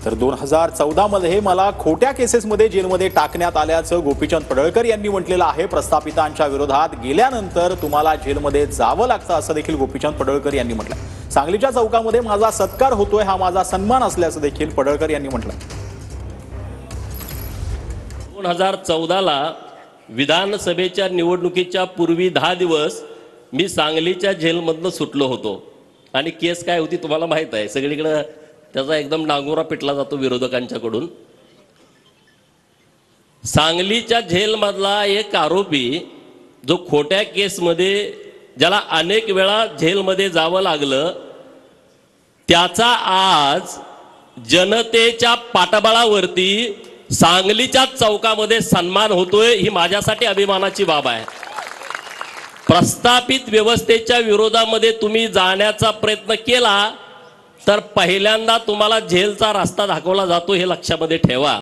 तर 2014 मध्ये मला खोट्या केसेसमध्ये जेलमध्ये टाकण्यात आल्याचं गोपीचंद पडळकर यांनी म्हटलेलं आहे। प्रस्थापितांच्या विरोधात गेल्यानंतर तुम्हाला जेलमध्ये जावं लागतं असं देखील गोपीचंद पडळकर यांनी म्हटलं। सांगलीच्या चौकामध्ये माझा सत्कार होतोय, हा माझा सन्मान असल्याचं देखील पडळकर यांनी म्हटलं। 2014 ला विधानसभेच्या निवडणुकीच्या पूर्वी 10 दिवस मी सांगलीच्या जेलमधनं सुटलो होतो आणि केस काय होती तुम्हाला माहित आहे। सगळीकडे त्याचा एकदम डांगोरा पिटला जातो विरोधकांच्याकडून। सांगलीच्या जेलमधला एक आरोपी जो खोट्या केसमध्ये ज्याला अनेक वेळा जेलमध्ये जावं लागलं, त्याचा आज जनतेच्या पाठबळावरती सांगलीच्या चौकामध्ये सन्मान होतोय, ही माझ्यासाठी अभिमानाची बाब आहे। प्रस्थापित व्यवस्थेच्या विरोधामध्ये तुम्ही जाण्याचा प्रयत्न केला तर पहिल्यांदा तुम्हाला जेलचा रस्ता दाखवला जातो, हे लक्षामध्ये ठेवा।